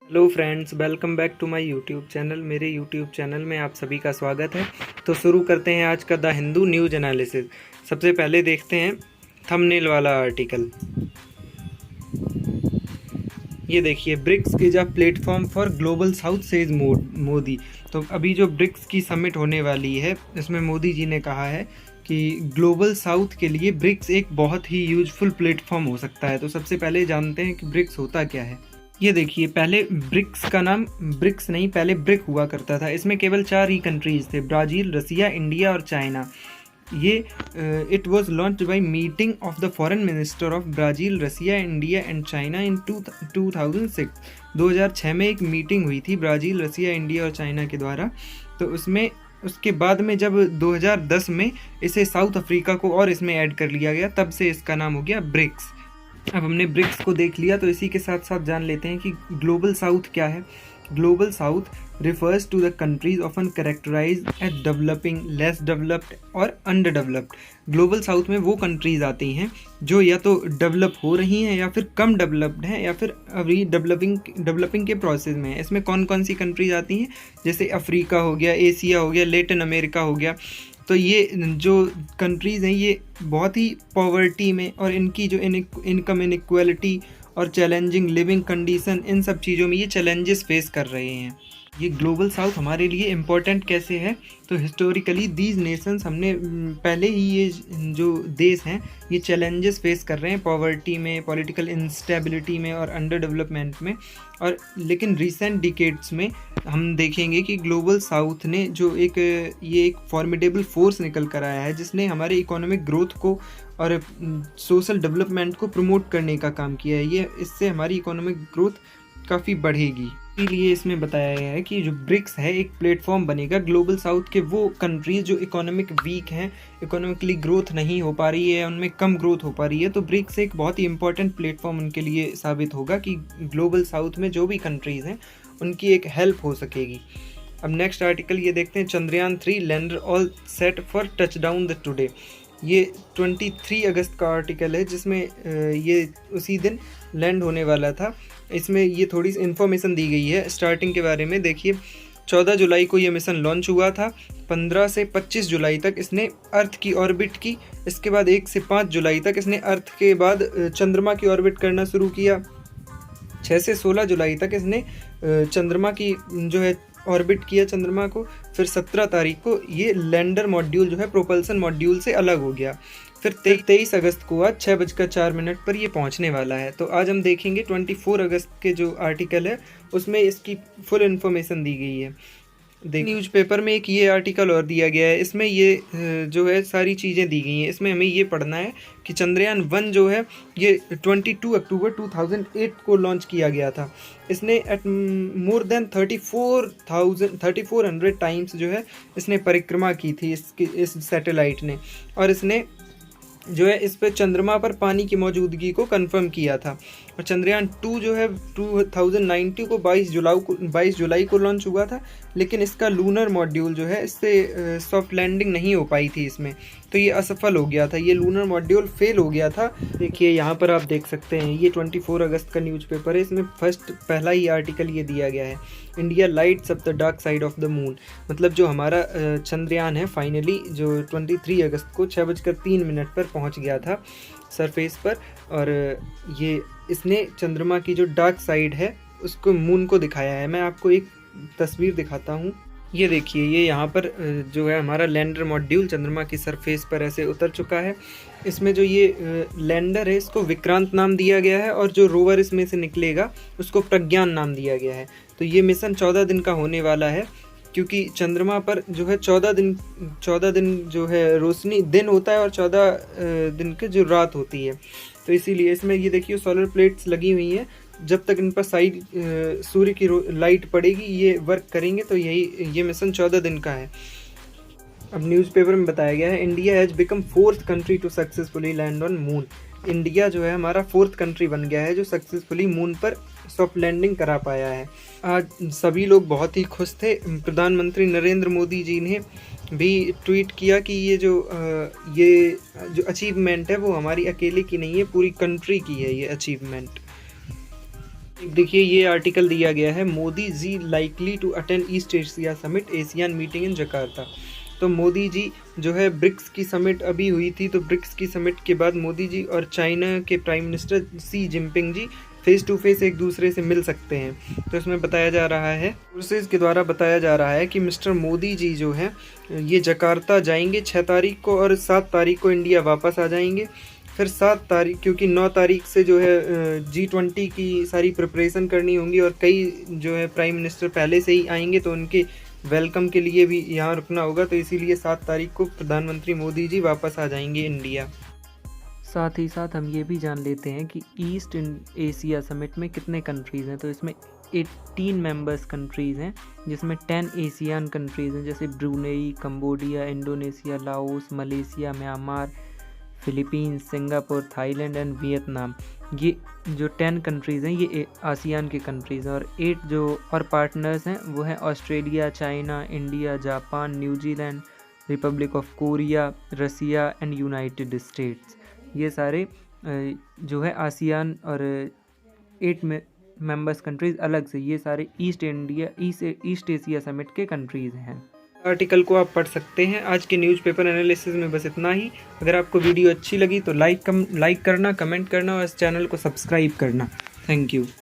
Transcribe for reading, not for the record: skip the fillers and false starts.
Hello friends, welcome back to my YouTube channel. मेरे YouTube channel में आप सभी का स्वागत है। तो शुरू करते हैं आज का द हिंदू न्यूज़ एनालिसिस। सबसे पहले देखते हैं थंबनेल वाला आर्टिकल। ये देखिए, BRICS is a platform for global south says Modi. तो अभी जो ब्रिक्स की समिट होने वाली है, इसमें मोदी जी ने कहा है कि ग्लोबल साउथ के लिए ब्रिक्स एक बहुत ही यूजफुल प्लेटफॉर्म हो सकता है। तो सबसे पहले जानते हैं कि ब्रिक्स होता क्या है। ये देखिए, पहले ब्रिक्स का नाम ब्रिक्स नहीं, पहले ब्रिक हुआ करता था। इसमें केवल 4 ही कंट्रीज थे, ब्राज़ील, रसिया, इंडिया और चाइना। ये it was launch by meeting of the foreign minister of Brazil, Russia, India and China in 2006। 2006 में एक मीटिंग हुई थी ब्राज़ील, रसिया, इंडिया और चाइना के द्वारा। तो उसके बाद में जब 2010 में इसे साउथ अफ्रीका को और इसमें ऐड कर लिया गया, तब से इसका नाम हो गया ब्रिक्स। अब हमने ब्रिक्स को देख लिया, तो इसी के साथ साथ जान लेते हैं कि ग्लोबल साउथ क्या है। Global south refers to the countries often characterize as developing, less developed और अंडर डेवलप्ड। ग्लोबल साउथ में वो कंट्रीज आती हैं जो या तो डेवलप हो रही हैं या फिर कम डेवलप्ड हैं या फिर अभी डेवलपिंग के प्रोसेस में है। इसमें कौन कौन सी कंट्रीज आती हैं, जैसे अफ्रीका हो गया, एशिया हो गया, लेटिन अमेरिका हो गया। तो ये जो कंट्रीज़ हैं ये बहुत ही पॉवर्टी में और इनकी जो इनकम इनइक्वालिटी और चैलेंजिंग लिविंग कंडीशन, इन सब चीज़ों में ये चैलेंजेस फेस कर रहे हैं। ये ग्लोबल साउथ हमारे लिए इम्पोर्टेंट कैसे है, तो हिस्टोरिकली दीज नेशंस, हमने पहले ही ये जो देश हैं ये चैलेंजेस फेस कर रहे हैं पॉवर्टी में, पॉलिटिकल इंस्टेबिलिटी में और अंडर डेवलपमेंट में। और लेकिन रिसेंट डिकेड्स में हम देखेंगे कि ग्लोबल साउथ ने जो ये एक फॉर्मिडेबल फोर्स निकल कर आया है, जिसने हमारे इकोनॉमिक ग्रोथ को और सोशल डेवलपमेंट को प्रमोट करने का काम किया है। ये इससे हमारी इकोनॉमिक ग्रोथ काफ़ी बढ़ेगी। इसीलिए इसमें बताया गया है कि जो ब्रिक्स है एक प्लेटफॉर्म बनेगा ग्लोबल साउथ के वो कंट्रीज जो इकोनॉमिक वीक हैं, इकोनॉमिकली ग्रोथ नहीं हो पा रही है, उनमें कम ग्रोथ हो पा रही है। तो ब्रिक्स एक बहुत ही इंपॉर्टेंट प्लेटफॉर्म उनके लिए साबित होगा कि ग्लोबल साउथ में जो भी कंट्रीज़ हैं उनकी एक हेल्प हो सकेगी। अब नेक्स्ट आर्टिकल ये देखते हैं, Chandrayaan 3 lander all set for touchdown the today. ये 23 अगस्त का आर्टिकल है, जिसमें ये उसी दिन लैंड होने वाला था। इसमें ये थोड़ी सी इन्फॉर्मेशन दी गई है स्टार्टिंग के बारे में। देखिए, 14 जुलाई को ये मिशन लॉन्च हुआ था। 15 से 25 जुलाई तक इसने अर्थ की ऑर्बिट की। इसके बाद 1 से 5 जुलाई तक इसने अर्थ के बाद चंद्रमा की ऑर्बिट करना शुरू किया। 6 से 16 जुलाई तक इसने चंद्रमा की जो है ऑर्बिट किया चंद्रमा को। फिर 17 तारीख को ये लैंडर मॉड्यूल जो है प्रोपल्सन मॉड्यूल से अलग हो गया। फिर 23 अगस्त को आज 6:04 पर ये पहुंचने वाला है। तो आज हम देखेंगे 24 अगस्त के जो आर्टिकल है उसमें इसकी फुल इन्फॉर्मेशन दी गई है। न्यूज़पेपर में एक ये आर्टिकल और दिया गया है, इसमें ये जो है सारी चीज़ें दी गई हैं। इसमें हमें ये पढ़ना है कि चंद्रयान 1 जो है ये 22 अक्टूबर 2008 को लॉन्च किया गया था। इसने एट मोर देन 3400 टाइम्स जो है इसने परिक्रमा की थी इस सैटेलाइट ने। और इसने जो है इस पर चंद्रमा पर पानी की मौजूदगी को कंफर्म किया था। और चंद्रयान 2 जो है 2019 को 22 जुलाई को लॉन्च हुआ था, लेकिन इसका लूनर मॉड्यूल जो है इससे सॉफ्ट लैंडिंग नहीं हो पाई थी इसमें, तो ये असफल हो गया था। ये लूनर मॉड्यूल फेल हो गया था। देखिए यहाँ पर आप देख सकते हैं, ये 24 अगस्त का न्यूज़पेपर है। इसमें पहला ही आर्टिकल ये दिया गया है, India lights up the dark side of the moon. मतलब जो हमारा चंद्रयान है फाइनली जो 23 अगस्त को 6:03 पर पहुंच गया था सरफेस पर। और ये इसने चंद्रमा की जो डार्क साइड है उसको, मून को दिखाया है। मैं आपको एक तस्वीर दिखाता हूँ। ये देखिए, ये यहाँ पर जो है हमारा लैंडर मॉड्यूल चंद्रमा की सरफेस पर ऐसे उतर चुका है। इसमें जो ये लैंडर है इसको विक्रांत नाम दिया गया है और जो रोवर इसमें से निकलेगा उसको प्रज्ञान नाम दिया गया है। तो ये मिशन 14 दिन का होने वाला है, क्योंकि चंद्रमा पर जो है 14 दिन जो है रोशनी दिन होता है और 14 दिन की जो रात होती है। तो इसीलिए इसमें ये देखिए सोलर प्लेट्स लगी हुई हैं। जब तक इन पर सूर्य की लाइट पड़ेगी ये वर्क करेंगे। तो ये मिशन 14 दिन का है। अब न्यूज़पेपर में बताया गया है, India has become 4th country to successfully land on moon. India जो है हमारा 4th कंट्री बन गया है जो सक्सेसफुली मून पर सॉफ्ट लैंडिंग करा पाया है। आज सभी लोग बहुत ही खुश थे। प्रधानमंत्री नरेंद्र मोदी जी ने भी ट्वीट किया कि ये जो अचीवमेंट है वो हमारी अकेले की नहीं है, पूरी कंट्री की है ये अचीवमेंट। एक देखिए ये आर्टिकल दिया गया है, Modi ji likely to attend East Asia summit ASEAN meeting in Jakarta. तो मोदी जी जो है ब्रिक्स की समिट अभी हुई थी, तो ब्रिक्स की समिट के बाद मोदी जी और चाइना के prime minister Xi Jinping ji face to face एक दूसरे से मिल सकते हैं। तो इसमें बताया जा रहा है, सोर्सेज के द्वारा बताया जा रहा है कि मिस्टर मोदी जी जो है ये जकार्ता जाएंगे 6 तारीख को और 7 तारीख को इंडिया वापस आ जाएंगे। फिर 7 तारीख, क्योंकि 9 तारीख से जो है G20 की सारी प्रिपरेशन करनी होंगी और कई जो है प्राइम मिनिस्टर पहले से ही आएंगे, तो उनके वेलकम के लिए भी यहाँ रुकना होगा। तो इसीलिए 7 तारीख को प्रधानमंत्री मोदी जी वापस आ जाएंगे इंडिया। साथ ही साथ हम ये भी जान लेते हैं कि ईस्ट एशिया समिट में कितने कंट्रीज़ हैं। तो इसमें 18 मेंबर्स कंट्रीज़ हैं, जिसमें 10 एशियन कंट्रीज़ हैं, जैसे Brunei, Cambodia, Indonesia, Laos, Malaysia, Myanmar, Philippines, Singapore, Thailand and Vietnam. ये जो 10 कंट्रीज़ हैं ये आसियान के कंट्रीज़ हैं, और 8 जो और पार्टनर्स हैं वो हैं Australia, China, India, Japan, New Zealand, republic of Korea, Russia and United States. ये सारे जो है आसियान और 8 मेंबर्स कंट्रीज़ अलग से, ये सारे ईस्ट एशिया समिट के कंट्रीज़ हैं। आर्टिकल को आप पढ़ सकते हैं। आज के न्यूज़पेपर एनालिसिस में बस इतना ही। अगर आपको वीडियो अच्छी लगी तो लाइक करना, कमेंट करना और इस चैनल को सब्सक्राइब करना। Thank you.